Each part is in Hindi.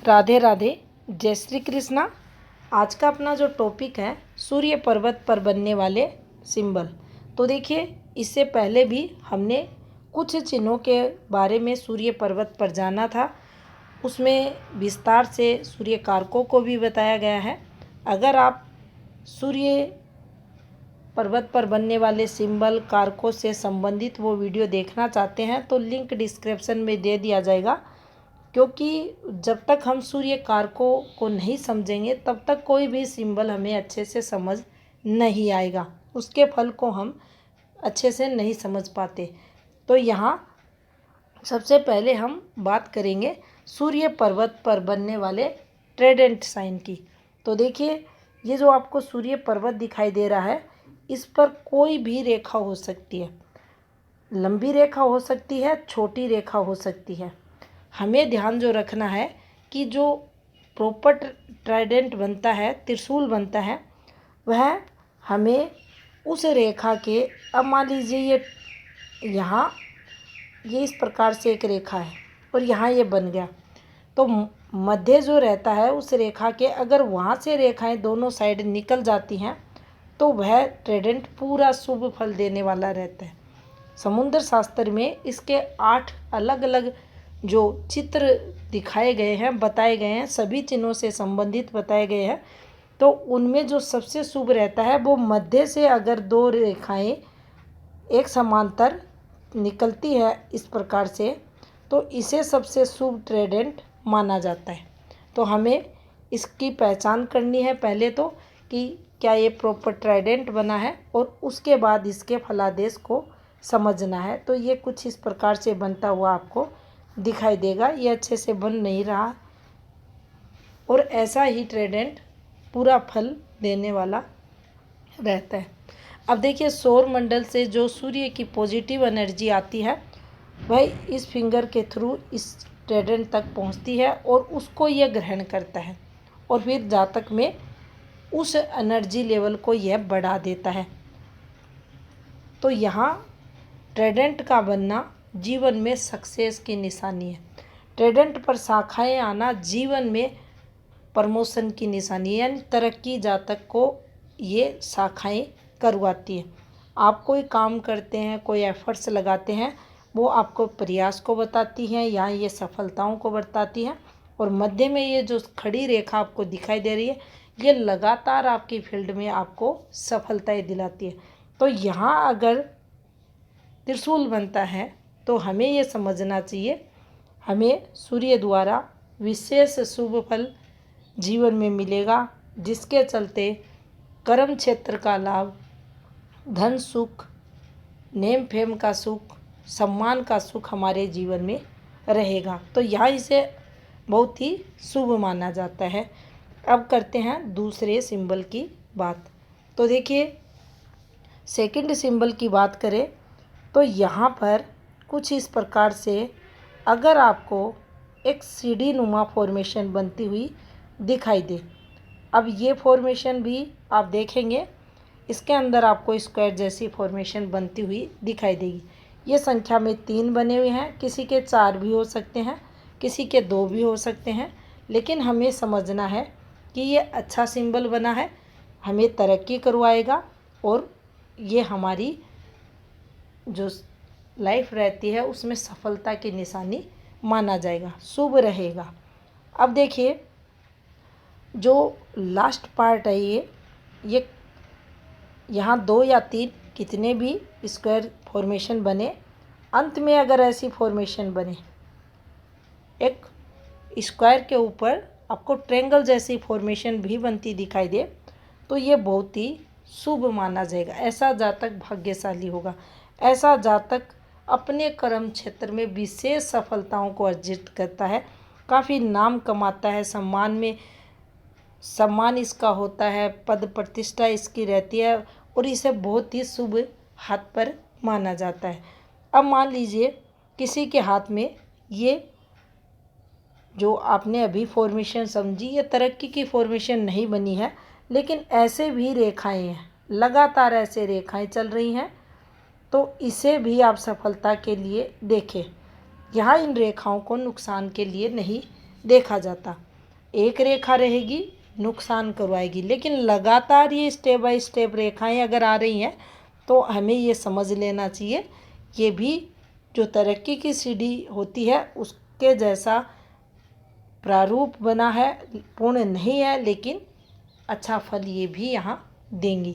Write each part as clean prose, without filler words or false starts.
राधे राधे, जय श्री कृष्णा। आज का अपना जो टॉपिक है सूर्य पर्वत पर बनने वाले सिंबल। तो देखिए, इससे पहले भी हमने कुछ चिन्हों के बारे में सूर्य पर्वत पर जाना था। उसमें विस्तार से सूर्य कारकों को भी बताया गया है। अगर आप सूर्य पर्वत पर बनने वाले सिंबल कारकों से संबंधित वो वीडियो देखना चाहते हैं तो लिंक डिस्क्रिप्शन में दे दिया जाएगा, क्योंकि जब तक हम सूर्य कारकों को नहीं समझेंगे तब तक कोई भी सिंबल हमें अच्छे से समझ नहीं आएगा, उसके फल को हम अच्छे से नहीं समझ पाते। तो यहाँ सबसे पहले हम बात करेंगे सूर्य पर्वत पर बनने वाले ट्राइडेंट साइन की। तो देखिए, ये जो आपको सूर्य पर्वत दिखाई दे रहा है, इस पर कोई भी रेखा हो सकती है। लंबी रेखा हो सकती है, छोटी रेखा हो सकती है। हमें ध्यान जो रखना है कि जो प्रॉपर ट्राइडेंट बनता है, त्रिशूल बनता है, वह हमें उस रेखा के, अब मान लीजिए ये इस प्रकार से एक रेखा है और यहाँ ये बन गया, तो मध्य जो रहता है उस रेखा के, अगर वहाँ से रेखाएं दोनों साइड निकल जाती हैं तो वह ट्राइडेंट पूरा शुभ फल देने वाला रहता है। समुद्र शास्त्र में इसके 8 अलग अलग जो चित्र दिखाए गए हैं, बताए गए हैं, सभी चिन्हों से संबंधित बताए गए हैं। तो उनमें जो सबसे शुभ रहता है वो मध्य से अगर दो रेखाएं एक समांतर निकलती है इस प्रकार से, तो इसे सबसे शुभ ट्राइडेंट माना जाता है। तो हमें इसकी पहचान करनी है पहले तो, कि क्या ये प्रॉपर ट्राइडेंट बना है, और उसके बाद इसके फलादेश को समझना है। तो ये कुछ इस प्रकार से बनता हुआ आपको दिखाई देगा। ये अच्छे से बन नहीं रहा, और ऐसा ही ट्राइडेंट पूरा फल देने वाला रहता है। अब देखिए, सौर मंडल से जो सूर्य की पॉजिटिव एनर्जी आती है वह इस फिंगर के थ्रू इस ट्राइडेंट तक पहुंचती है और उसको यह ग्रहण करता है, और फिर जातक में उस एनर्जी लेवल को यह बढ़ा देता है। तो यहाँ ट्राइडेंट का बनना जीवन में सक्सेस की निशानी है। ट्राइडेंट पर शाखाएं आना जीवन में प्रमोशन की निशानी है, यानी तरक्की जातक को ये शाखाएं करवाती है। आप कोई काम करते हैं, कोई एफर्ट्स लगाते हैं, वो आपको प्रयास को बताती हैं या ये सफलताओं को बताती हैं। और मध्य में ये जो खड़ी रेखा आपको दिखाई दे रही है, ये लगातार आपकी फील्ड में आपको सफलताएं दिलाती है। तो यहाँ अगर त्रिशूल बनता है तो हमें ये समझना चाहिए, हमें सूर्य द्वारा विशेष शुभ फल जीवन में मिलेगा, जिसके चलते कर्म क्षेत्र का लाभ, धन सुख, नेम फेम का सुख, सम्मान का सुख हमारे जीवन में रहेगा। तो यहाँ इसे बहुत ही शुभ माना जाता है। अब करते हैं दूसरे सिंबल की बात। तो देखिए, सेकंड सिंबल की बात करें तो यहाँ पर कुछ इस प्रकार से अगर आपको एक सीढ़ी नुमा फॉर्मेशन बनती हुई दिखाई दे, अब ये फॉर्मेशन भी आप देखेंगे, इसके अंदर आपको स्क्वायर जैसी फॉर्मेशन बनती हुई दिखाई देगी। ये संख्या में 3 बने हुए हैं, किसी के 4 भी हो सकते हैं, किसी के 2 भी हो सकते हैं, लेकिन हमें समझना है कि ये अच्छा सिंबल बना है, हमें तरक्की करवाएगा, और ये हमारी जो लाइफ रहती है उसमें सफलता की निशानी माना जाएगा, शुभ रहेगा। अब देखिए, जो लास्ट पार्ट है ये यहाँ 2 या 3 कितने भी स्क्वायर फॉर्मेशन बने, अंत में अगर ऐसी फॉर्मेशन बने, एक स्क्वायर के ऊपर आपको ट्रायंगल जैसी फॉर्मेशन भी बनती दिखाई दे, तो ये बहुत ही शुभ माना जाएगा। ऐसा जातक भाग्यशाली होगा। ऐसा जातक अपने कर्म क्षेत्र में विशेष सफलताओं को अर्जित करता है, काफ़ी नाम कमाता है, सम्मान इसका होता है, पद प्रतिष्ठा इसकी रहती है, और इसे बहुत ही शुभ हाथ पर माना जाता है। अब मान लीजिए किसी के हाथ में ये जो आपने अभी फॉर्मेशन समझी, ये तरक्की की फॉर्मेशन नहीं बनी है, लेकिन ऐसे भी रेखाएं हैं, लगातार ऐसे रेखाएं चल रही हैं, तो इसे भी आप सफलता के लिए देखें। यहाँ इन रेखाओं को नुकसान के लिए नहीं देखा जाता। एक रेखा रहेगी नुकसान करवाएगी, लेकिन लगातार ये स्टेप बाय स्टेप रेखाएं अगर आ रही हैं तो हमें ये समझ लेना चाहिए ये भी जो तरक्की की सीढ़ी होती है उसके जैसा प्रारूप बना है, पूर्ण नहीं है, लेकिन अच्छा फल ये भी यहाँ देंगी।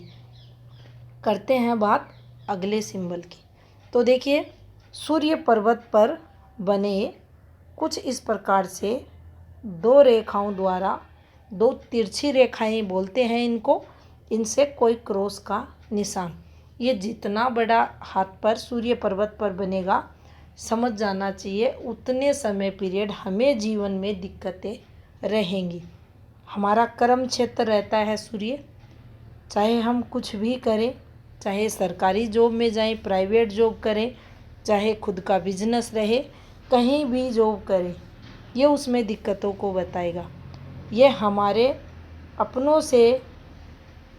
करते हैं बात अगले सिंबल की। तो देखिए सूर्य पर्वत पर बने कुछ इस प्रकार से दो रेखाओं द्वारा, दो तिरछी रेखाएं बोलते हैं इनको, इनसे कोई क्रॉस का निशान, ये जितना बड़ा हाथ पर सूर्य पर्वत पर बनेगा समझ जाना चाहिए उतने समय पीरियड हमें जीवन में दिक्कतें रहेंगी। हमारा कर्म क्षेत्र रहता है सूर्य, चाहे हम कुछ भी करें, चाहे सरकारी जॉब में जाएं, प्राइवेट जॉब करें, चाहे खुद का बिजनेस रहे, कहीं भी जॉब करें, ये उसमें दिक्कतों को बताएगा। ये हमारे अपनों से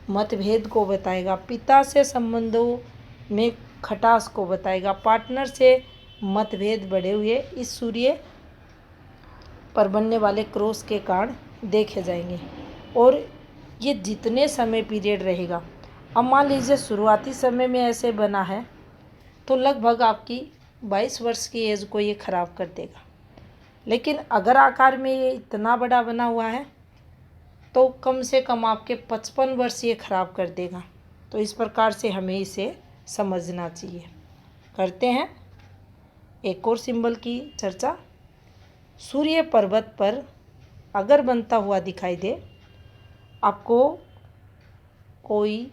मतभेद को बताएगा, पिता से संबंधों में खटास को बताएगा, पार्टनर से मतभेद बढ़े हुए इस सूर्य पर बनने वाले क्रॉस के कारण देखे जाएंगे। और ये जितने समय पीरियड रहेगा, अब मान लीजिए शुरुआती समय में ऐसे बना है तो लगभग आपकी 22 वर्ष की एज को ये ख़राब कर देगा, लेकिन अगर आकार में ये इतना बड़ा बना हुआ है तो कम से कम आपके 55 वर्ष ये ख़राब कर देगा। तो इस प्रकार से हमें इसे समझना चाहिए। करते हैं एक और सिंबल की चर्चा। सूर्य पर्वत पर अगर बनता हुआ दिखाई दे आपको कोई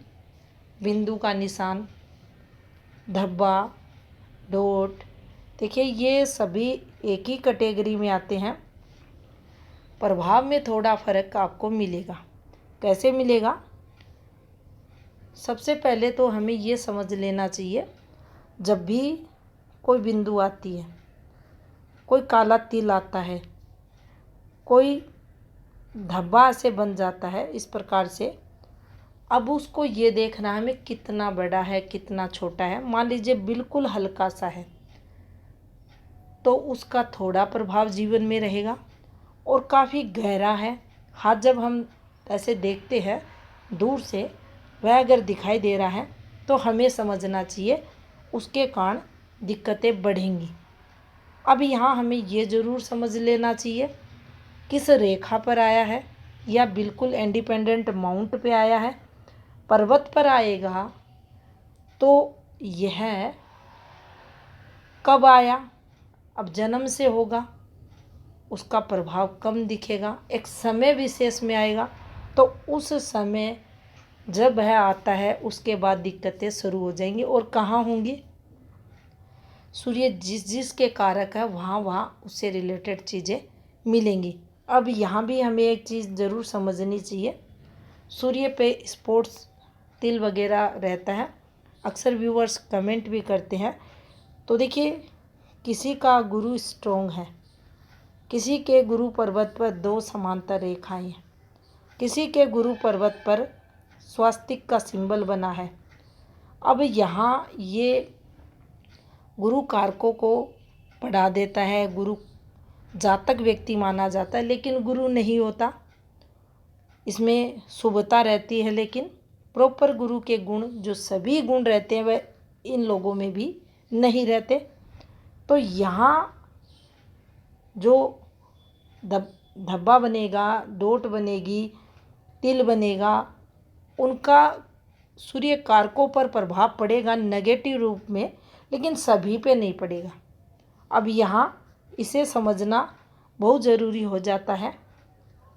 बिंदु का निशान, धब्बा, डॉट, देखिए ये सभी एक ही कैटेगरी में आते हैं, प्रभाव में थोड़ा फर्क आपको मिलेगा। कैसे मिलेगा? सबसे पहले तो हमें ये समझ लेना चाहिए जब भी कोई बिंदु आती है, कोई काला तिल आता है, कोई धब्बा से बन जाता है इस प्रकार से, अब उसको ये देखना है हमें कितना बड़ा है कितना छोटा है। मान लीजिए बिल्कुल हल्का सा है तो उसका थोड़ा प्रभाव जीवन में रहेगा, और काफ़ी गहरा है, हाथ जब हम ऐसे देखते हैं दूर से वह अगर दिखाई दे रहा है तो हमें समझना चाहिए उसके कारण दिक्कतें बढ़ेंगी। अब यहाँ हमें ये ज़रूर समझ लेना चाहिए किस रेखा पर आया है, या बिल्कुल इंडिपेंडेंट माउंट पे आया है। पर्वत पर आएगा तो यह कब आया, अब जन्म से होगा, उसका प्रभाव कम दिखेगा। एक समय विशेष में आएगा तो उस समय जब वह आता है उसके बाद दिक्कतें शुरू हो जाएंगी। और कहाँ होंगी? सूर्य जिस जिस के कारक है वहाँ वहाँ उससे रिलेटेड चीज़ें मिलेंगी। अब यहाँ भी हमें एक चीज़ ज़रूर समझनी चाहिए, सूर्य पे स्पॉट्स, तिल वगैरह रहता है, अक्सर व्यूअर्स कमेंट भी करते हैं। तो देखिए किसी का गुरु स्ट्रॉन्ग है, किसी के गुरु पर्वत पर दो समांतर रेखाएं हैं, किसी के गुरु पर्वत पर स्वास्तिक का सिंबल बना है। अब यहाँ ये गुरु कारकों को बढ़ा देता है, गुरु जातक व्यक्ति माना जाता है, लेकिन गुरु नहीं होता। इसमें शुभता रहती है, लेकिन प्रॉपर गुरु के गुण जो सभी गुण रहते हैं वह इन लोगों में भी नहीं रहते। तो यहाँ जो धब्बा बनेगा, डोट बनेगी, तिल बनेगा, उनका सूर्य कारकों पर प्रभाव पड़ेगा नेगेटिव रूप में, लेकिन सभी पे नहीं पड़ेगा। अब यहाँ इसे समझना बहुत ज़रूरी हो जाता है।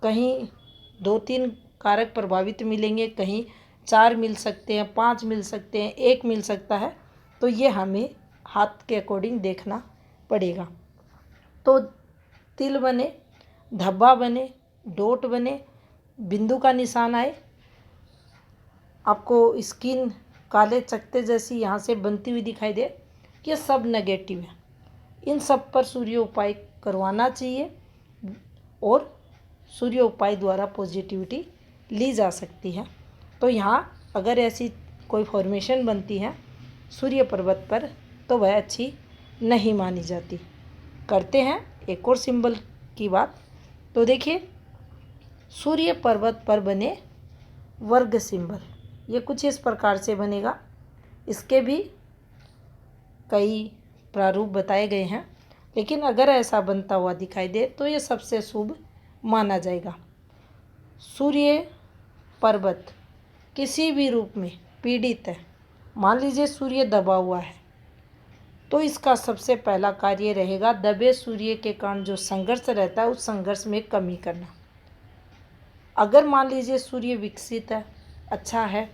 कहीं 2-3 कारक प्रभावित मिलेंगे, कहीं 4 मिल सकते हैं, 5 मिल सकते हैं, 1 मिल सकता है। तो ये हमें हाथ के अकॉर्डिंग देखना पड़ेगा। तो तिल बने, धब्बा बने, डॉट बने, बिंदु का निशान आए, आपको स्किन काले चकत्ते जैसी यहाँ से बनती हुई दिखाई दे, ये सब नेगेटिव है। इन सब पर सूर्य उपाय करवाना चाहिए और सूर्य उपाय द्वारा पॉजिटिविटी ली जा सकती है। तो यहाँ अगर ऐसी कोई फॉर्मेशन बनती है सूर्य पर्वत पर तो वह अच्छी नहीं मानी जाती। करते हैं एक और सिंबल की बात। तो देखिए सूर्य पर्वत पर बने वर्ग सिंबल, ये कुछ इस प्रकार से बनेगा। इसके भी कई प्रारूप बताए गए हैं, लेकिन अगर ऐसा बनता हुआ दिखाई दे तो ये सबसे शुभ माना जाएगा। सूर्य पर्वत किसी भी रूप में पीड़ित है, मान लीजिए सूर्य दबा हुआ है, तो इसका सबसे पहला कार्य रहेगा दबे सूर्य के कारण जो संघर्ष रहता है उस संघर्ष में कमी करना। अगर मान लीजिए सूर्य विकसित है, अच्छा है,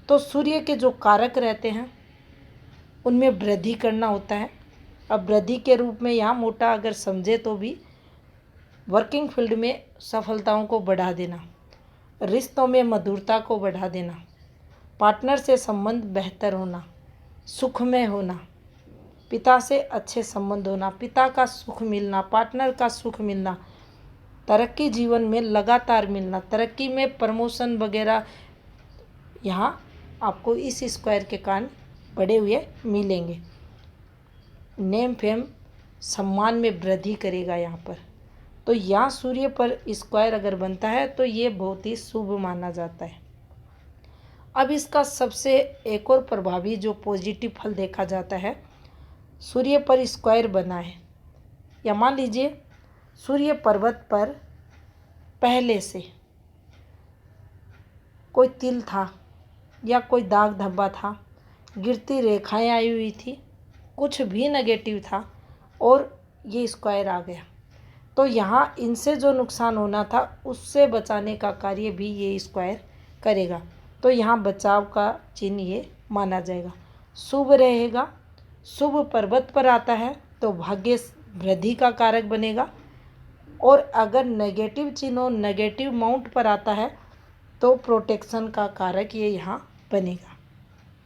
तो सूर्य के जो कारक रहते हैं उनमें वृद्धि करना होता है। अब वृद्धि के रूप में यहाँ मोटा अगर समझे तो भी वर्किंग फील्ड में सफलताओं को बढ़ा देना, रिश्तों में मधुरता को बढ़ा देना, पार्टनर से संबंध बेहतर होना, सुखमय होना, पिता से अच्छे संबंध होना, पिता का सुख मिलना, पार्टनर का सुख मिलना, तरक्की जीवन में लगातार मिलना, तरक्की में प्रमोशन वगैरह यहाँ आपको इस स्क्वायर के कारण बढ़े हुए मिलेंगे। नेम फेम सम्मान में वृद्धि करेगा यहाँ पर। तो यहाँ सूर्य पर स्क्वायर अगर बनता है तो ये बहुत ही शुभ माना जाता है। अब इसका सबसे एक और प्रभावी जो पॉजिटिव फल देखा जाता है, सूर्य पर स्क्वायर बना है, या मान लीजिए सूर्य पर्वत पर पहले से कोई तिल था या कोई दाग धब्बा था, गिरती रेखाएं आई हुई थी, कुछ भी नेगेटिव था और ये स्क्वायर आ गया, तो यहाँ इनसे जो नुकसान होना था उससे बचाने का कार्य भी ये स्क्वायर करेगा। तो यहाँ बचाव का चिन्ह ये माना जाएगा, शुभ रहेगा। शुभ पर्वत पर आता है तो भाग्य वृद्धि का कारक बनेगा, और अगर नेगेटिव चिन्ह नेगेटिव माउंट पर आता है तो प्रोटेक्शन का कारक ये यहाँ बनेगा।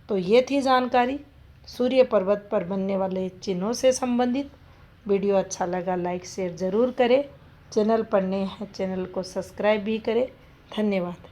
तो ये थी जानकारी सूर्य पर्वत पर बनने वाले चिन्हों से संबंधित। वीडियो अच्छा लगा लाइक शेयर ज़रूर करें, चैनल पर नए हैं चैनल को सब्सक्राइब भी करें। धन्यवाद।